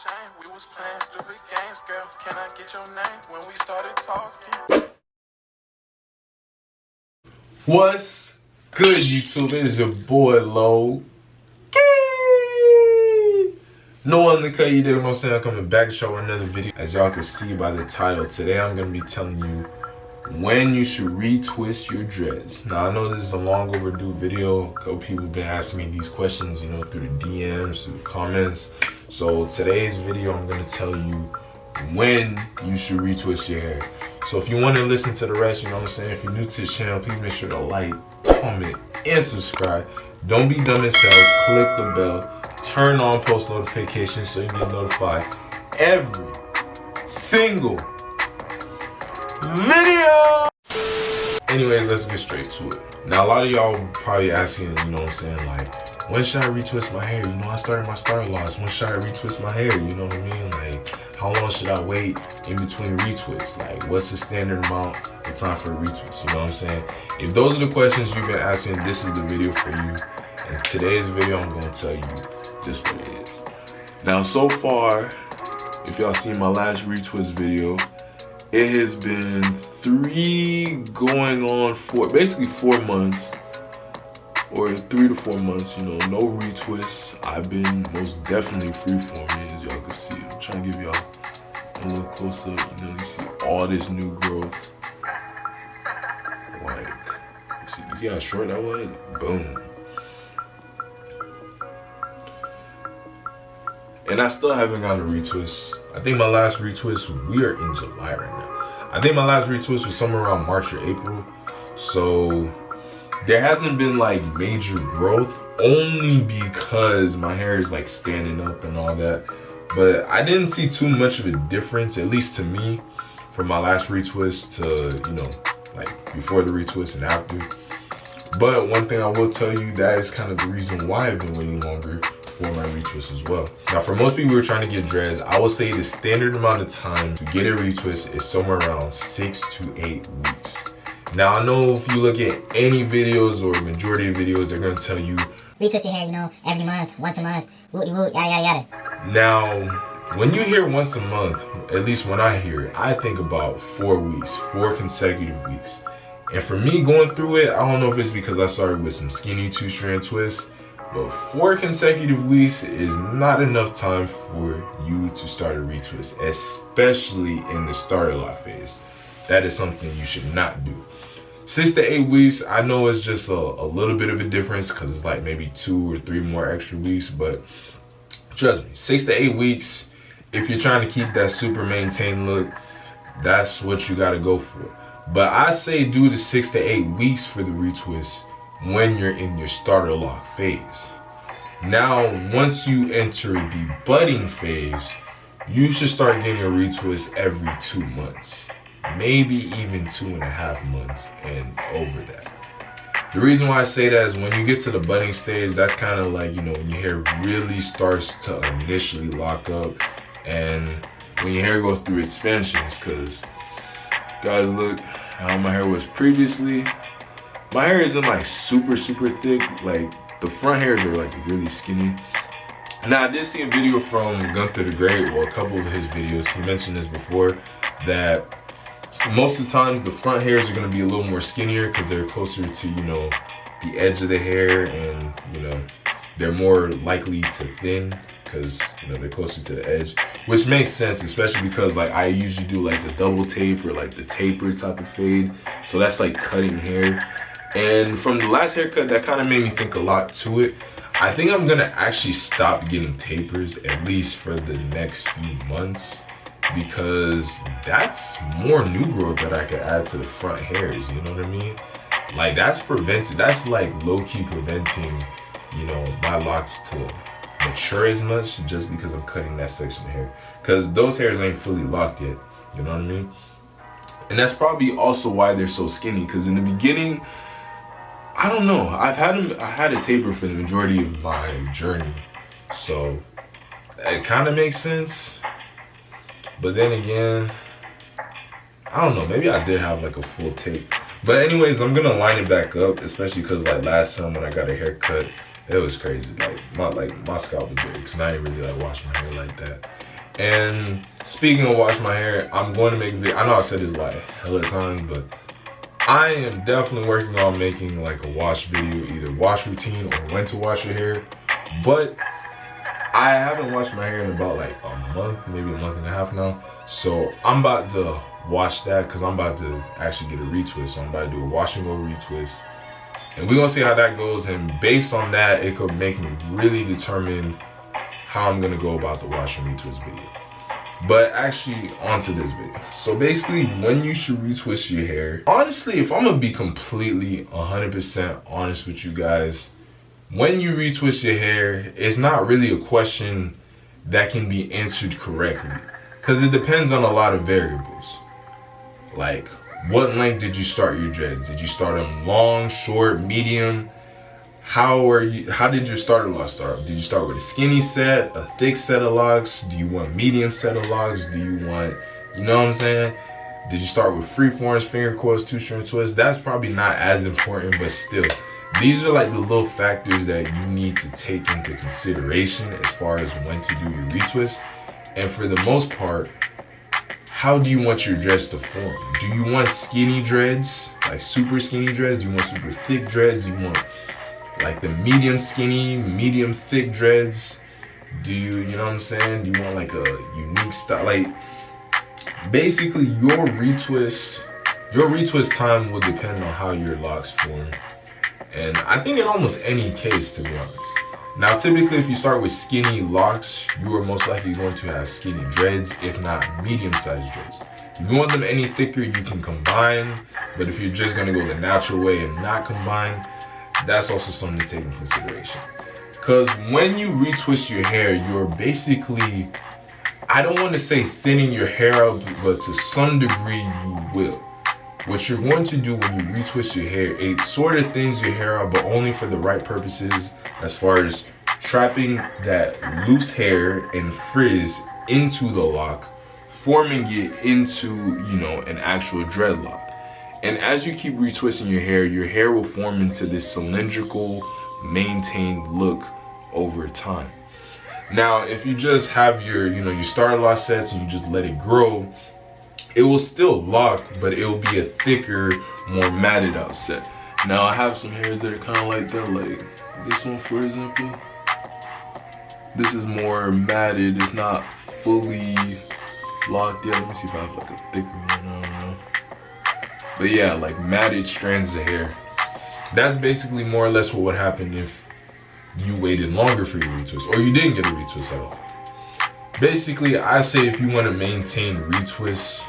shame. We was playing stupid games, girl. Can I get your name when we started talking? What's good, YouTube? It is your boy Low. Noel and Locs, you know what I'm saying? I'm coming back to show another video. As y'all can see by the title, today I'm gonna be telling you when you should retwist your dreads. Now I know this is a long overdue video. A couple people have been asking me these questions, you know, through the DMs, through the comments. So today's video, I'm gonna tell you when you should retwist your hair. So if you want to listen to the rest, you know what I'm saying? If you're new to the channel, please make sure to like, comment, and subscribe. Don't be dumb as hell. Click the bell. Turn on post notifications so you get notified every single video. Anyways, let's get straight to it. Now, a lot of y'all probably asking, you know what I'm saying, like, when should I retwist my hair? You know, I started my start loss. When should I retwist my hair? You know what I mean? Like, how long should I wait in between retwists? Like, what's the standard amount of time for a retwist? You know what I'm saying? If those are the questions you've been asking, this is the video for you. In today's video, I'm going to tell you just what it is. Now, so far, if y'all seen my last retwist video, it has been 3 going on 4, basically 4 months, or 3 to 4 months, you know, no retwists. I've been most definitely freeforming, as y'all can see. I'm trying to give y'all a little close up, you know, you see all this new growth. Like, you see how short that was? Boom. And I still haven't got a retwist. I think my last retwist, we are in July right now. I think my last retwist was somewhere around March or April. So there hasn't been like major growth, only because my hair is like standing up and all that. But I didn't see too much of a difference, at least to me, from my last retwist to, you know, like before the retwist and after. But one thing I will tell you, that is kind of the reason why I've been waiting longer for my retwist as well. Now, for most people who are trying to get dreads, I would say the standard amount of time to get a retwist is somewhere around 6 to 8 weeks. Now, I know if you look at any videos or majority of videos, they're going to tell you retwist your hair, you know, every month, once a month, whoop-de-whoop, yada, yada, yada. Now, when you hear once a month, at least when I hear it, I think about 4 weeks, 4 consecutive weeks. And for me going through it, I don't know if it's because I started with some skinny 2-strand twists, but 4 consecutive weeks is not enough time for you to start a retwist, especially in the starter lock phase. That is something you should not do. 6 to 8 weeks, I know it's just a little bit of a difference because it's like maybe 2 or 3 more extra weeks, but trust me, 6 to 8 weeks, if you're trying to keep that super maintained look, that's what you gotta go for. But I say do the 6 to 8 weeks for the retwist when you're in your starter lock phase. Now, once you enter the budding phase, you should start getting a retwist every 2 months, maybe even 2.5 months and over that. The reason why I say that is when you get to the budding stage, that's kind of like, you know, when your hair really starts to initially lock up and when your hair goes through expansions. Because guys, look how my hair was previously. My hair isn't like super thick. Like the front hairs are like really skinny. Now I did see a video from Gunther the Great, or a couple of his videos. He mentioned this before, that most of the times the front hairs are going to be a little more skinnier because they're closer to, you know, the edge of the hair, and you know, they're more likely to thin because, you know, they're closer to the edge, which makes sense, especially because like I usually do like the double tape or like the taper type of fade, so that's like cutting hair. And from the last haircut, that kind of made me think a lot to it. I think I'm gonna actually stop getting tapers, at least for the next few months, because that's more new growth that I could add to the front hairs, you know what I mean? Like that's like low-key preventing, you know, my locks to mature as much, just because I'm cutting that section of hair. Because those hairs ain't fully locked yet, you know what I mean? And that's probably also why they're so skinny, because in the beginning, I don't know, I had a taper for the majority of my journey, so it kind of makes sense. But then again, I don't know, maybe I did have like a full tape. But anyways, I'm gonna line it back up, especially because like last time when I got a haircut, it was crazy. Like my scalp was dirty because I didn't really like wash my hair like that. And speaking of wash my hair, I'm going to make a video. I know I said this like hella times, but I am definitely working on making like a wash video, either wash routine or when to wash your hair. But I haven't washed my hair in about like a month, maybe a month and a half now. So I'm about to wash that because I'm about to actually get a retwist. So I'm about to do a wash and go retwist. And we're gonna see how that goes. And based on that, it could make me really determine how I'm gonna go about the wash and retwist video. But actually, onto this video. So basically, when you should retwist your hair, honestly, if I'm gonna be completely 100% honest with you guys, when you retwist your hair, it's not really a question that can be answered correctly, because it depends on a lot of variables. Like, what length did you start your dreads? Did you start them long, short, medium? How did your starter locks start? Did you start with a skinny set, a thick set of locks? Do you want medium set of locks? Do you want, you know what I'm saying? Did you start with freeforms, finger coils, two-string twists? That's probably not as important, but still, these are like the little factors that you need to take into consideration as far as when to do your retwist. And for the most part, how do you want your dreads to form? Do you want skinny dreads, like super skinny dreads? Do you want super thick dreads? Do you want like the medium skinny, medium thick dreads? Do you know what I'm saying? Do you want like a unique style? Like, basically your retwist time will depend on how your locks form. And I think in almost any case, to be honest. Now, typically, if you start with skinny locks, you are most likely going to have skinny dreads, if not medium-sized dreads. If you want them any thicker, you can combine. But if you're just going to go the natural way and not combine, that's also something to take into consideration. Because when you retwist your hair, you're basically, I don't want to say thinning your hair out, but to some degree you will. What you're going to do when you retwist your hair, it sort of thins your hair out, but only for the right purposes, as far as trapping that loose hair and frizz into the lock, forming it into, you know, an actual dreadlock. And as you keep retwisting your hair will form into this cylindrical, maintained look over time. Now, if you just have your, you know, your starter lock sets and you just let it grow, it will still lock, but it will be a thicker, more matted out set. Now, I have some hairs that are kind of like that, like this one, for example. This is more matted, it's not fully locked yet. Let me see if I have like a thicker one, I don't know. But yeah, like matted strands of hair. That's basically more or less what would happen if you waited longer for your retwist, or you didn't get a retwist at all. Basically, I say if you want to maintain retwist,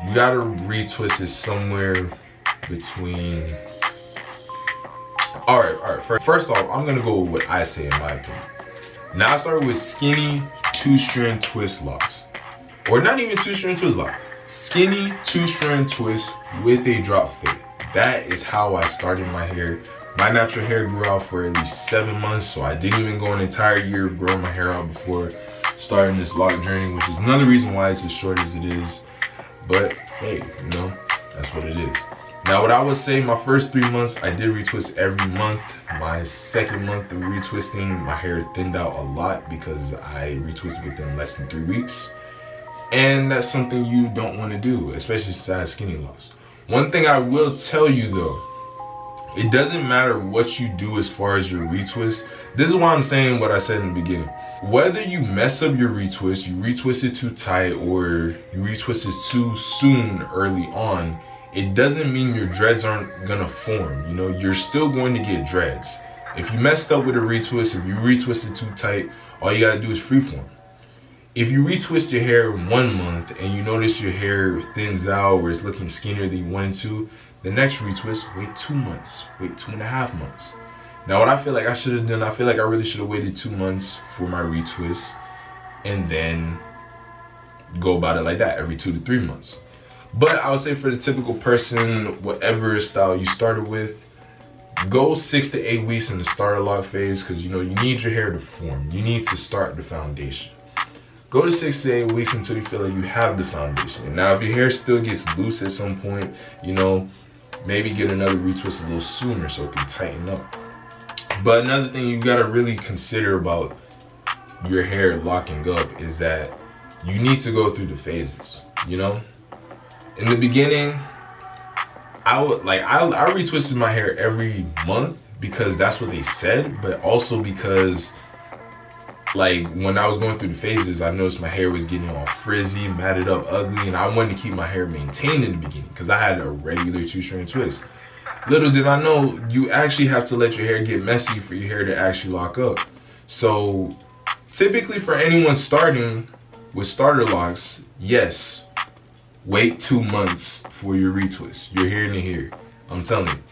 you gotta retwist it somewhere between. All right. First off, I'm gonna go with what I say in my opinion. Now I started with skinny two-strand twist locks, or not even two-strand twist lock. Skinny two-strand twist with a drop fade. That is how I started my hair. My natural hair grew out for at least 7 months, so I didn't even go an entire year of growing my hair out before starting this lock journey, which is another reason why it's as short as it is. But hey, you know, that's what it is. Now, what I would say, my first 3 months, I did retwist every month. My second month of retwisting, my hair thinned out a lot because I retwisted within less than 3 weeks. And that's something you don't want to do, especially size skinny locks. One thing I will tell you though, it doesn't matter what you do as far as your retwist. This is why I'm saying what I said in the beginning. Whether you mess up your retwist, you retwist it too tight, or you retwist it too soon early on, it doesn't mean your dreads aren't gonna form. You know, you're still going to get dreads. If you messed up with a retwist, if you retwist it too tight, all you gotta do is freeform. If you retwist your hair in 1 month and you notice your hair thins out or it's looking skinnier than you wanted to, the next retwist, wait 2 months, wait 2.5 months. Now, what I feel like I should have done, I feel like I really should have waited 2 months for my retwist and then go about it like that every 2 to 3 months. But I would say for the typical person, whatever style you started with, go 6 to 8 weeks in the starter lock phase, because you know you need your hair to form. You need to start the foundation. Go to 6 to 8 weeks until you feel like you have the foundation. And now if your hair still gets loose at some point, you know, maybe get another retwist a little sooner so it can tighten up. But another thing you gotta really consider about your hair locking up is that you need to go through the phases, you know? In the beginning, I retwisted my hair every month because that's what they said, but also because like when I was going through the phases, I noticed my hair was getting all frizzy, matted up, ugly, and I wanted to keep my hair maintained in the beginning because I had a regular 2-strand twist. Little did I know, you actually have to let your hair get messy for your hair to actually lock up. So typically for anyone starting with starter locks, yes, wait 2 months for your retwist. You're hearing it here. I'm telling you.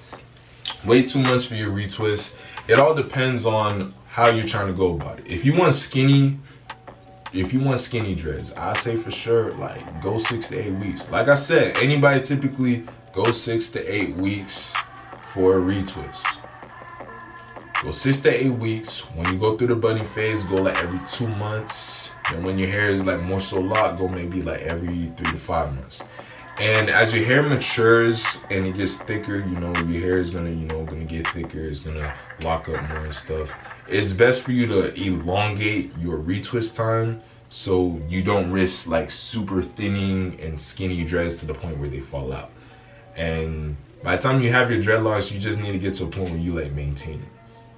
Wait 2 months for your retwist. It all depends on how you're trying to go about it. If you want skinny dreads, I say for sure, like, go 6 to 8 weeks. Like I said, anybody typically go 6 to 8 weeks for a retwist. Go 6 to 8 weeks. When you go through the budding phase, go like every 2 months. And when your hair is like more so locked, go maybe like every 3 to 5 months. And as your hair matures and it gets thicker, you know, your hair is gonna get thicker, it's gonna lock up more and stuff. It's best for you to elongate your retwist time so you don't risk like super thinning and skinny dreads to the point where they fall out. And by the time you have your dreadlocks, you just need to get to a point where you like maintain it.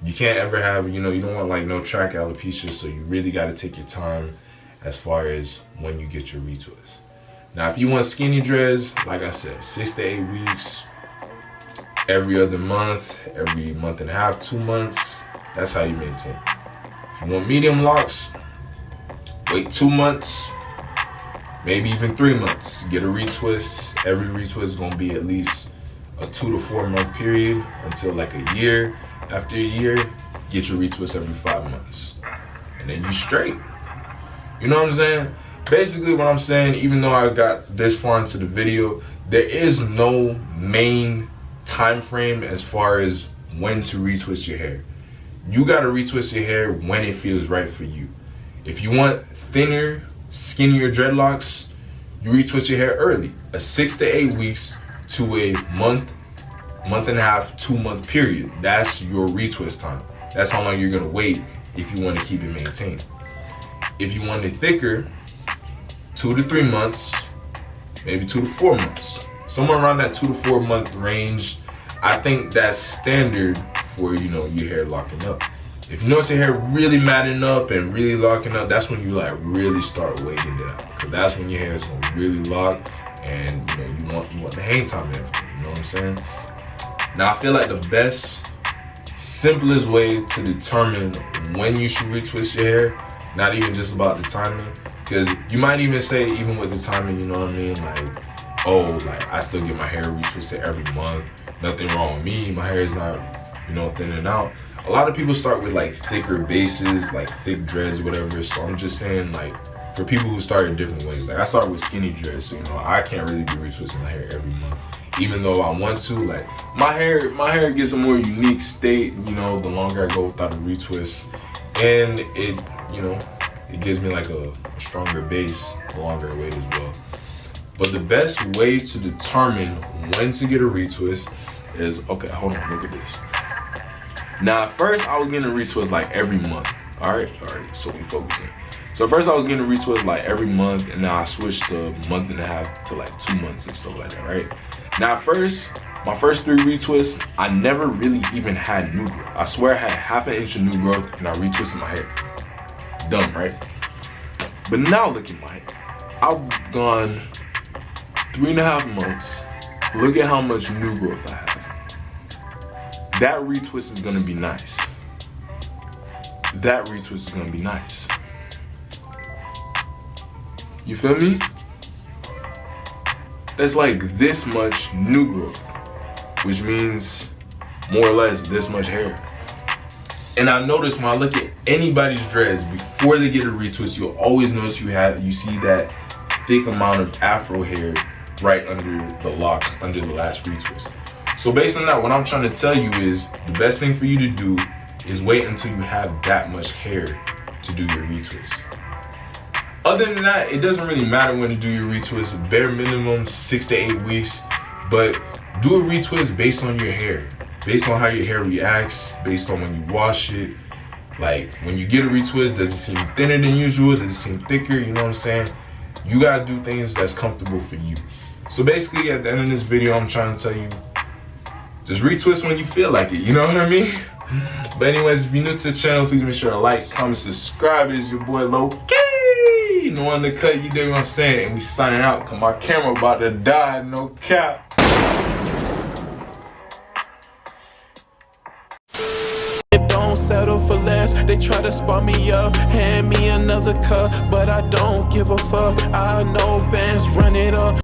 You can't ever have, you know, you don't want like no track alopecia, so you really got to take your time as far as when you get your retwist. Now, if you want skinny dreads, like I said, 6 to 8 weeks, every other month, every month and a half, 2 months, that's how you maintain. If you want medium locks, wait 2 months, maybe even 3 months. Get a retwist. Every retwist is gonna be at least a 2 to 4 month period until like a year. After a year, get your retwist every 5 months. And then you straight. You know what I'm saying? Basically what I'm saying, even though I got this far into the video, there is no main time frame as far as when to retwist your hair. You gotta retwist your hair when it feels right for you. If you want thinner, skinnier dreadlocks, you retwist your hair early. A 6 to 8 weeks to a month and a half, 2 month period. That's your retwist time. That's how long you're gonna wait if you want to keep it maintained. If you want it thicker, 2 to 3 months, maybe 2 to 4 months. Somewhere around that 2 to 4 month range, I think that's standard for, you know, your hair locking up. If you notice your hair really matting up and really locking up, that's when you like really start waiting it out. Cause that's when your hair is gonna really lock, and you know you want the hang time and everything. You know what I'm saying? Now I feel like the best, simplest way to determine when you should retwist your hair, not even just about the timing, because you might even say even with the timing, you know what I mean? Like, oh, like I still get my hair retwisted every month. Nothing wrong with me. My hair is not, you know, thinning out. A lot of people start with like thicker bases, like thick dreads, whatever. So I'm just saying, like, for people who start in different ways. Like I start with skinny dreads, so you know I can't really be retwisting my hair every month. Even though I want to, like my hair gets a more unique state, you know, the longer I go without a retwist. And it, you know, it gives me like a stronger base the longer I wait as well. But the best way to determine when to get a retwist is, okay, hold on, look at this. Now, at first, I was getting a retwist like every month. All right, so we focusing. So at first, I was getting a retwist like every month, and now I switched to a month and a half to like 2 months and stuff like that, right? Now, at first, my first 3 retwists, I never really even had new growth. I swear I had ½ an inch of new growth, and I retwisted my hair. Dumb, right? But now look at my hair. I've gone 3.5 months. Look at how much new growth I have. That retwist is gonna be nice. That retwist is gonna be nice. You feel me? That's like this much new growth, which means more or less this much hair. And I noticed when I look at anybody's dreads before they get a retwist, you'll always notice you see that thick amount of afro hair right under the lock, under the last retwist. So based on that, what I'm trying to tell you is the best thing for you to do is wait until you have that much hair to do your retwist. Other than that, it doesn't really matter when to do your retwist. Bare minimum 6 to 8 weeks, but do a retwist based on your hair, based on how your hair reacts, based on when you wash it. Like, when you get a retwist, does it seem thinner than usual? Does it seem thicker? You know what I'm saying? You gotta do things that's comfortable for you. So basically, at the end of this video, I'm trying to tell you, just retwist when you feel like it, you know what I mean? But anyways, if you're new to the channel, please make sure to like, comment, subscribe. It's your boy LowkeyyNoel on the cut, you dig what I'm saying? And we signing out, cause my camera about to die, no cap. Don't settle for less. They try to spot me up, hand me another cup, but I don't give a fuck. I know bands run it up.